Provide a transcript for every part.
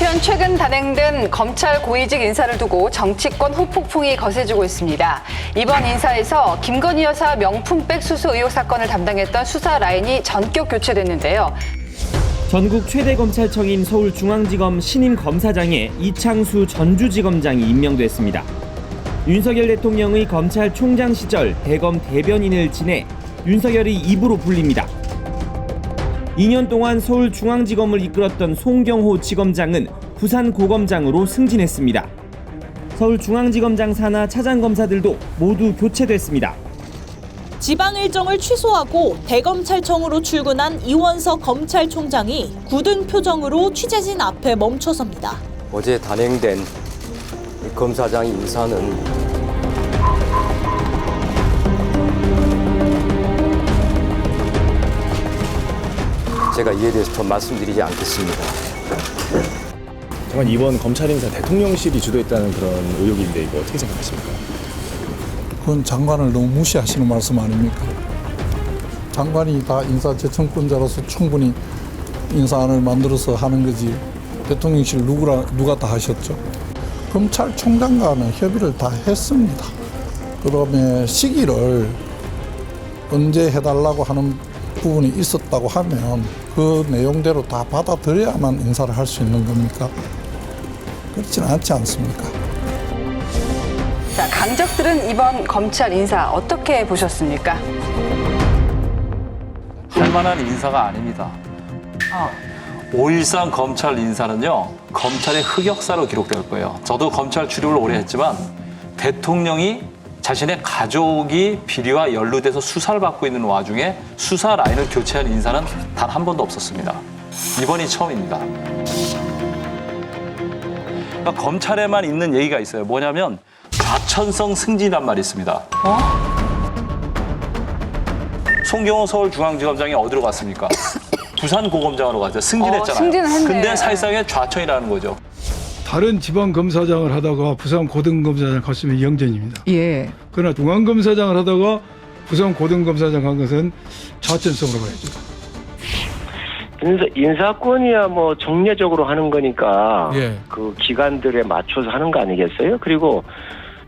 한편 최근 단행된 검찰 고위직 인사를 두고 정치권 후폭풍이 거세지고 있습니다. 이번 인사에서 김건희 여사 명품백 수수 의혹 사건을 담당했던 수사 라인이 전격 교체됐는데요. 전국 최대 검찰청인 서울중앙지검 신임 검사장에 이창수 전주지검장이 임명됐습니다. 윤석열 대통령의 검찰총장 시절 대검 대변인을 지내 윤석열의 입으로 불립니다. 2년 동안 서울중앙지검을 이끌었던 송경호 지검장은 부산고검장으로 승진했습니다. 서울중앙지검장 산하 차장검사들도 모두 교체됐습니다. 지방 일정을 취소하고 대검찰청으로 출근한 이원석 검찰총장이 굳은 표정으로 취재진 앞에 멈춰섭니다. 어제 단행된 이 검사장 인사는 제가 이에 대해서 더 말씀드리지 않겠습니다. 정말 이번 검찰 인사 대통령실이 주도했다는 그런 의혹인데 이거 어떻게 생각하십니까? 그건 장관을 너무 무시하시는 말씀 아닙니까? 장관이 다 인사재청권자로서 충분히 인사안을 만들어서 하는 거지 대통령실 누가 다 하셨죠? 검찰총장과는 협의를 다 했습니다. 그다음에 시기를 언제 해달라고 하는 부분이 있었다고 하면 그 내용대로 다 받아들여야만 인사를 할 수 있는 겁니까? 그렇지는 않지 않습니까? 자, 강적들은 이번 검찰 인사 어떻게 보셨습니까? 할 만한 인사가 아닙니다. 5.13 검찰 인사는요, 검찰의 흑역사로 기록될 거예요. 저도 검찰 출입을 오래 했지만 대통령이 자신의 가족이 비리와 연루돼서 수사를 받고 있는 와중에 수사 라인을 교체한 인사는 단 한 번도 없었습니다. 이번이 처음입니다. 그러니까 검찰에만 있는 얘기가 있어요. 뭐냐면 좌천성 승진이란 말이 있습니다. 송경호 서울중앙지검장이 어디로 갔습니까? 부산고검장으로 갔죠. 승진했잖아요. 승진을 했네. 근데 사실상의 좌천이라는 거죠. 다른 지방검사장을 하다가 부산 고등검사장 갔으면 영전입니다. 예. 그러나 중앙검사장을 하다가 부산 고등검사장 간 것은 좌천성으로 봐야죠. 인사권이야 뭐 정례적으로 하는 거니까 예. 그 기관들에 맞춰서 하는 거 아니겠어요? 그리고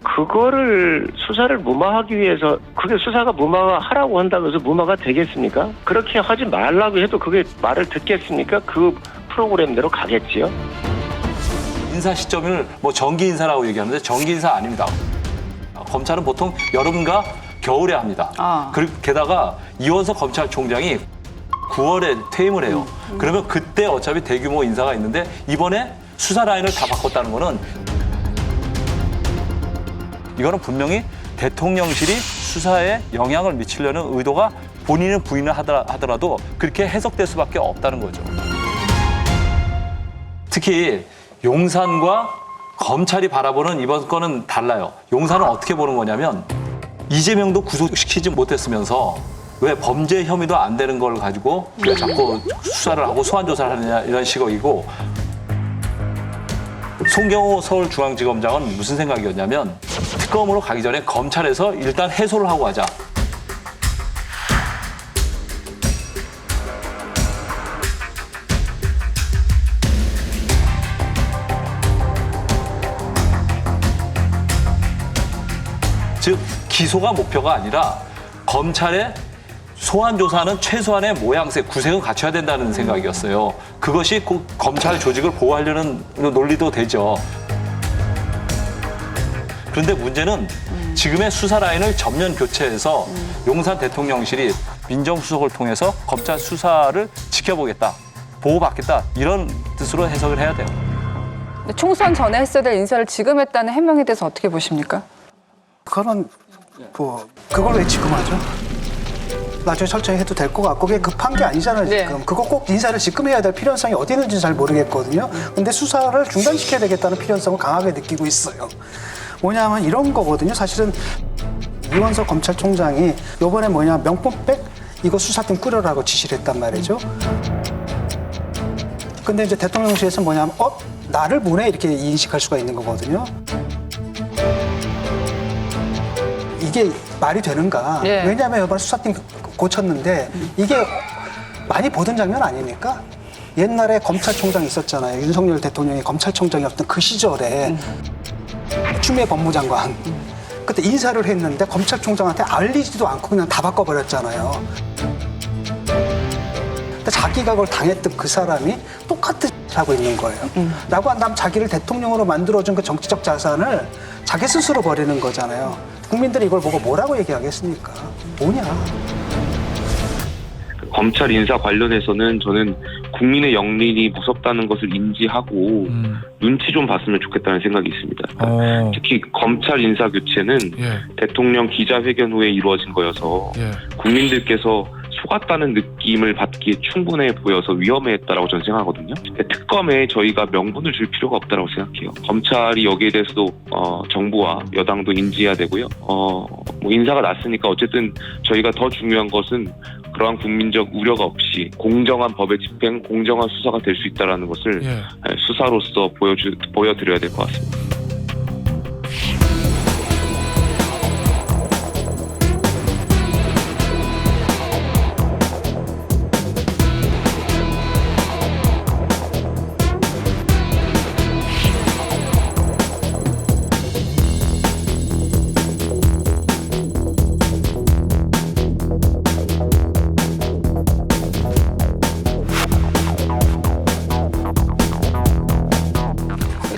그거를 수사를 무마하기 위해서 그게 수사가 무마하라고 한다고 해서 무마가 되겠습니까? 그렇게 하지 말라고 해도 그게 말을 듣겠습니까? 그 프로그램대로 가겠지요. 인사 시점을 뭐 정기 인사라고 얘기하는데 정기 인사 아닙니다. 검찰은 보통 여름과 겨울에 합니다. 그리고 게다가 이원석 검찰총장이 9월에 퇴임을 해요. 그러면 그때 어차피 대규모 인사가 있는데 이번에 수사 라인을 다 바꿨다는 거는 이거는 분명히 대통령실이 수사에 영향을 미치려는 의도가 본인은 부인을 하더라도 그렇게 해석될 수밖에 없다는 거죠. 특히 용산과 검찰이 바라보는 이번 건은 달라요. 용산은 어떻게 보는 거냐면 이재명도 구속시키지 못했으면서 왜 범죄 혐의도 안 되는 걸 가지고 왜 자꾸 수사를 하고 소환조사를 하느냐 이런 식이고 송경호 서울중앙지검장은 무슨 생각이었냐면 특검으로 가기 전에 검찰에서 일단 해소를 하고 하자. 즉 기소가 목표가 아니라 검찰의 소환 조사는 최소한의 모양새, 구색은 갖춰야 된다는 생각이었어요. 그것이 꼭 검찰 조직을 보호하려는 논리도 되죠. 그런데 문제는 지금의 수사 라인을 전면 교체해서 용산 대통령실이 민정수석을 통해서 검찰 수사를 지켜보겠다, 보호받겠다 이런 뜻으로 해석을 해야 돼요. 총선 전에 했어야 될 인사를 지금 했다는 해명에 대해서 어떻게 보십니까? 그거는 그걸 왜 지금 하죠? 나중에 철저히 해도 될 것 같고 그게 급한 게 아니잖아요 지금. 네. 그거 꼭 인사를 지금 해야 될 필요성이 어디 있는지 잘 모르겠거든요. 근데 수사를 중단시켜야 되겠다는 필요성을 강하게 느끼고 있어요. 뭐냐면 이런 거거든요. 사실은 이원석 검찰총장이 이번에 명품백 이거 수사팀 꾸려라고 지시를 했단 말이죠. 근데 이제 대통령실에서 나를 보내 이렇게 인식할 수가 있는 거거든요. 이게 말이 되는가? 네. 왜냐하면 이번에 수사팀 고쳤는데 이게 많이 보던 장면 아닙니까? 옛날에 검찰총장이 있었잖아요. 윤석열 대통령이 검찰총장이었던 그 시절에 추미애 법무장관 그때 인사를 했는데 검찰총장한테 알리지도 않고 그냥 다 바꿔버렸잖아요. 근데 자기가 그걸 당했던 그 사람이 똑같은 하고 있는 거예요. 라고 한다면 자기를 대통령으로 만들어준 그 정치적 자산을 자기 스스로 버리는 거잖아요. 국민들이 이걸 보고 뭐라고 얘기하겠습니까? 뭐냐? 검찰 인사 관련해서는 저는 국민의 영린이 무섭다는 것을 인지하고 눈치 좀 봤으면 좋겠다는 생각이 있습니다. 특히 검찰 인사 교체는 대통령 기자회견 후에 이루어진 거여서 국민들께서 속았다는 느낌을 받기에 충분해 보여서 위험했다라고 저는 생각하거든요. 특검에 저희가 명분을 줄 필요가 없다라고 생각해요. 검찰이 여기에 대해서도 정부와 여당도 인지해야 되고요. 뭐 인사가 났으니까 어쨌든 저희가 더 중요한 것은 그러한 국민적 우려가 없이 공정한 법의 집행, 공정한 수사가 될 수 있다는 것을 수사로서 보여드려야 될 것 같습니다.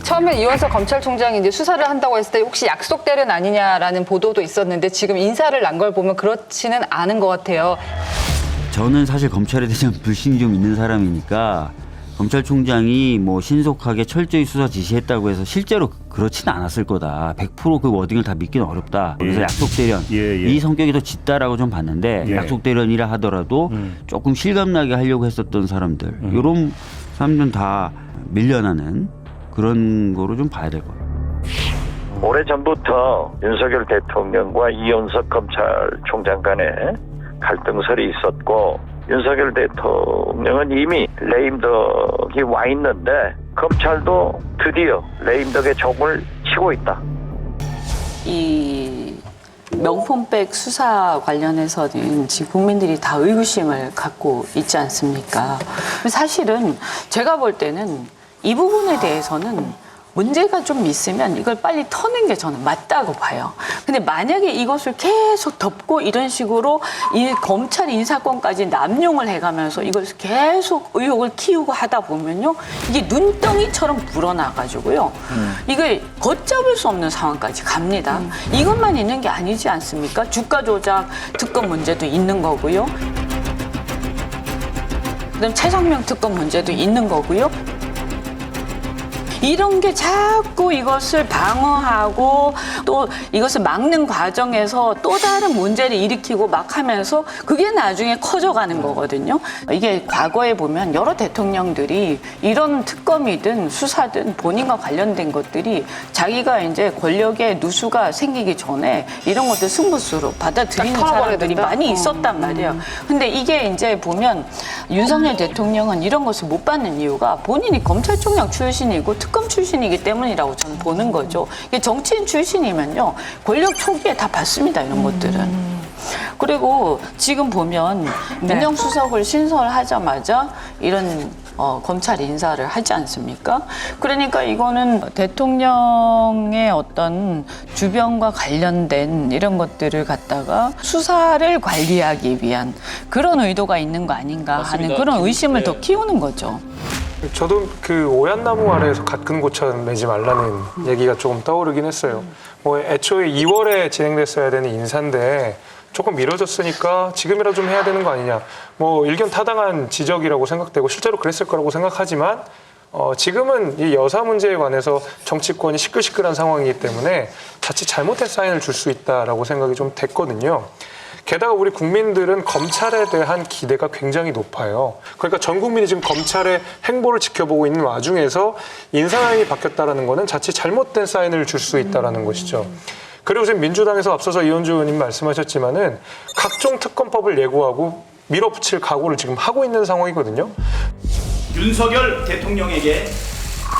처음에 이원석 검찰총장이 이제 수사를 한다고 했을 때 혹시 약속 대련 아니냐라는 보도도 있었는데 지금 인사를 난 걸 보면 그렇지는 않은 것 같아요. 저는 사실 검찰에 대한 불신이 좀 있는 사람이니까 검찰총장이 뭐 신속하게 철저히 수사 지시했다고 해서 실제로 그렇지는 않았을 거다. 100% 그 워딩을 다 믿기는 어렵다. 그래서 약속 대련 이 성격이 더 짙다라고 좀 봤는데 약속 대련이라 하더라도 조금 실감나게 하려고 했었던 사람들 이런 사람들은 다 밀려나는 그런 거로 좀 봐야 될 것 같아요. 오래전부터 윤석열 대통령과 이원석 검찰총장 간에 갈등설이 있었고 윤석열 대통령은 이미 레임덕이 와 있는데 검찰도 드디어 레임덕의 종을 치고 있다. 이 명품백 수사 관련해서는 지금 국민들이 다 의구심을 갖고 있지 않습니까? 사실은 제가 볼 때는 이 부분에 대해서는 문제가 좀 있으면 이걸 빨리 터는 게 저는 맞다고 봐요. 근데 만약에 이것을 계속 덮고 이런 식으로 이 검찰 인사권까지 남용을 해가면서 이걸 계속 의혹을 키우고 하다 보면요. 이게 눈덩이처럼 불어나가지고요. 이걸 걷잡을 수 없는 상황까지 갑니다. 이것만 있는 게 아니지 않습니까? 주가 조작 특검 문제도 있는 거고요. 그다음 최상명 특검 문제도 있는 거고요. 이런 게 자꾸 이것을 방어하고 또 이것을 막는 과정에서 또 다른 문제를 일으키고 막 하면서 그게 나중에 커져가는 거거든요. 이게 과거에 보면 여러 대통령들이 이런 특검이든 수사든 본인과 관련된 것들이 자기가 이제 권력의 누수가 생기기 전에 이런 것들 승부수로 받아들이는 사람들이 많이 있었단 말이에요. 근데 이게 이제 보면 윤석열 대통령은 이런 것을 못 받는 이유가 본인이 검찰총장 출신이고 특검 출신이기 때문이라고 저는 보는 거죠. 이게 정치인 출신이면요. 권력 초기에 다 받습니다. 이런 것들은. 그리고 지금 보면 민정수석을 신설하자마자 이런 검찰 인사를 하지 않습니까? 그러니까 이거는 대통령의 어떤 주변과 관련된 이런 것들을 갖다가 수사를 관리하기 위한 그런 의도가 있는 거 아닌가 하는 그런 의심을 더 키우는 거죠. 저도 그 오얏나무 아래에서 갓근 고천 매지 말라는 얘기가 조금 떠오르긴 했어요. 뭐 애초에 2월에 진행됐어야 되는 인사인데 조금 미뤄졌으니까 지금이라도 좀 해야 되는 거 아니냐. 뭐 일견 타당한 지적이라고 생각되고 실제로 그랬을 거라고 생각하지만 지금은 이 여사 문제에 관해서 정치권이 시끌시끌한 상황이기 때문에 자칫 잘못된 사인을 줄 수 있다라고 생각이 좀 됐거든요. 게다가 우리 국민들은 검찰에 대한 기대가 굉장히 높아요. 그러니까 전 국민이 지금 검찰의 행보를 지켜보고 있는 와중에서 인사라인이 바뀌었다는 거는 자칫 잘못된 사인을 줄 수 있다는 것이죠. 그리고 지금 민주당에서 앞서서 이현주 의원님 말씀하셨지만은 각종 특검법을 예고하고 밀어붙일 각오를 지금 하고 있는 상황이거든요. 윤석열 대통령에게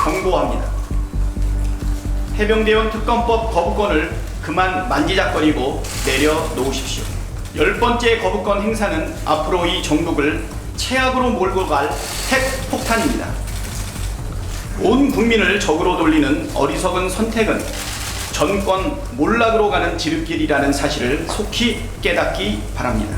경고합니다. 해병대원 특검법 거부권을 그만 만지작거리고 내려놓으십시오. 10번째 거부권 행사는 앞으로 이 정국을 최악으로 몰고 갈 핵 폭탄입니다. 온 국민을 적으로 돌리는 어리석은 선택은 정권 몰락으로 가는 지름길이라는 사실을 속히 깨닫기 바랍니다.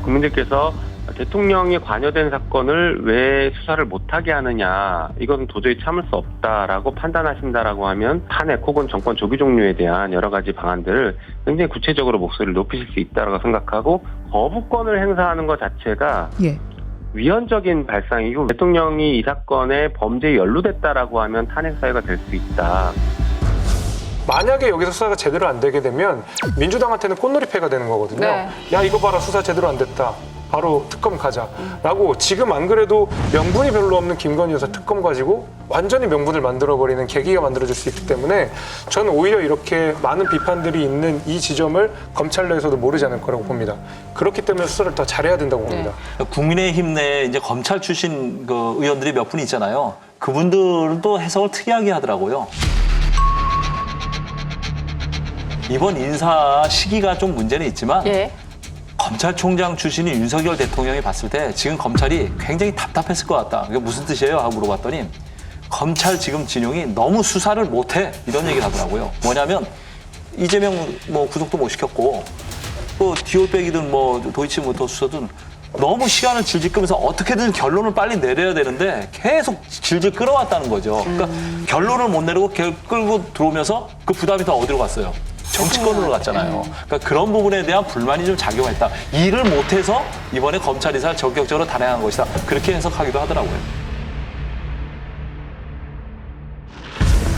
국민들께서 대통령이 관여된 사건을 왜 수사를 못하게 하느냐, 이건 도저히 참을 수 없다라고 판단하신다라고 하면 탄핵 혹은 정권 조기 종료에 대한 여러 가지 방안들을 굉장히 구체적으로 목소리를 높이실 수 있다고 생각하고, 거부권을 행사하는 것 자체가 위헌적인 발상이고, 대통령이 이 사건에 범죄에 연루됐다라고 하면 탄핵 사유가 될 수 있다. 만약에 여기서 수사가 제대로 안 되게 되면 민주당한테는 꽃놀이패가 되는 거거든요. 네. 야, 이거 봐라, 수사 제대로 안 됐다. 바로 특검 가자라고, 지금 안 그래도 명분이 별로 없는 김건희 여사 특검 가지고 완전히 명분을 만들어버리는 계기가 만들어질 수 있기 때문에 저는 오히려 이렇게 많은 비판들이 있는 이 지점을 검찰 내에서도 모르지 않을 거라고 봅니다. 그렇기 때문에 수사를 더 잘해야 된다고 봅니다. 국민의힘 내에 이제 검찰 출신 그 의원들이 몇 분 있잖아요. 그분들은 또 해석을 특이하게 하더라고요. 이번 인사 시기가 좀 문제는 있지만 검찰총장 출신인 윤석열 대통령이 봤을 때 지금 검찰이 굉장히 답답했을 것 같다. 이게 무슨 뜻이에요? 하고 물어봤더니 검찰 지금 진영이 너무 수사를 못해, 이런 얘기를 하더라고요. 뭐냐면 이재명 뭐 구속도 못 시켰고, 또 디올백이든 뭐 도이치모터 수사든 너무 시간을 질질 끌면서 어떻게든 결론을 빨리 내려야 되는데 계속 질질 끌어왔다는 거죠. 그러니까 결론을 못 내리고 끌고 들어오면서 그 부담이 더 어디로 갔어요? 정치권으로 갔잖아요. 그러니까 그런 부분에 대한 불만이 좀 작용했다. 일을 못해서 이번에 검찰 인사를 전격적으로 단행한 것이다. 그렇게 해석하기도 하더라고요.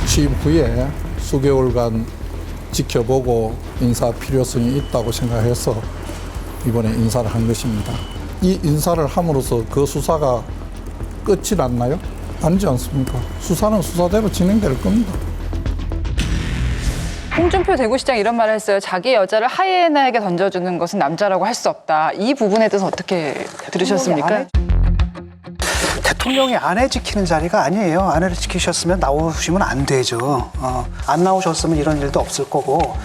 취임 후에 수개월간 지켜보고 인사 필요성이 있다고 생각해서 이번에 인사를 한 것입니다. 이 인사를 함으로써 그 수사가 끝이 났나요? 아니지 않습니까? 수사는 수사대로 진행될 겁니다. 홍준표 대구시장 이런 말을 했어요. 자기 여자를 하이에나에게 던져주는 것은 남자라고 할 수 없다. 이 부분에 대해서 어떻게 들으셨습니까? 대통령이 아내 지키는 자리가 아니에요. 아내를 지키셨으면 나오시면 안 되죠. 안 나오셨으면 이런 일도 없을 거고.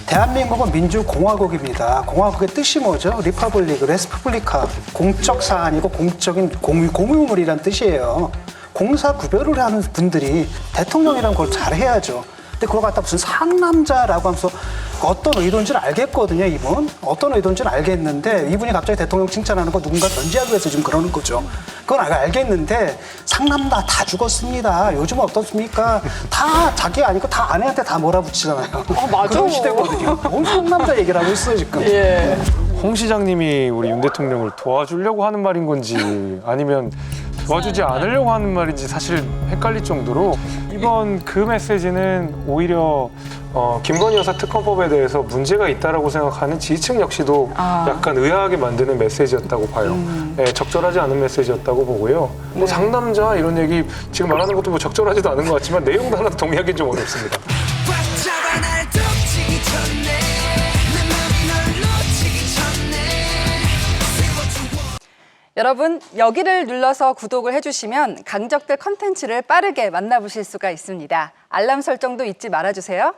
대한민국은 민주공화국입니다. 공화국의 뜻이 뭐죠? 리퍼블릭, 레스publi카. 공적 사안이고 공적인 공유물이란 뜻이에요. 공사 구별을 하는 분들이 대통령이란 걸 잘해야죠. 근데 그걸 갖다 무슨 상남자라고 하면서 어떤 의도인지는 알겠거든요, 이분. 어떤 의도인지는 알겠는데 이분이 갑자기 대통령 칭찬하는 거 누군가 견제하기 위해서 지금 그러는 거죠. 그건 알겠는데 상남자 다 죽었습니다. 요즘은 어떻습니까? 다 자기 아니고 다 아내한테 다 몰아붙이잖아요. 맞아. 그런 시대거든요. 뭔 상남자 얘기를 하고 있어요, 지금. 홍 시장님이 우리 윤 대통령을 도와주려고 하는 말인 건지 아니면 도와주지 않으려고 하는 말인지 사실 헷갈릴 정도로, 이번 그 메시지는 오히려 김건희 여사 특검법에 대해서 문제가 있다라고 생각하는 지지층 역시도 약간 의아하게 만드는 메시지였다고 봐요. 적절하지 않은 메시지였다고 보고요. 뭐 상남자 이런 얘기 지금 말하는 것도 뭐 적절하지도 않은 것 같지만 내용도 하나 동의하기는 좀 어렵습니다. 여러분, 여기를 눌러서 구독을 해주시면 강적들 컨텐츠를 빠르게 만나보실 수가 있습니다. 알람 설정도 잊지 말아주세요.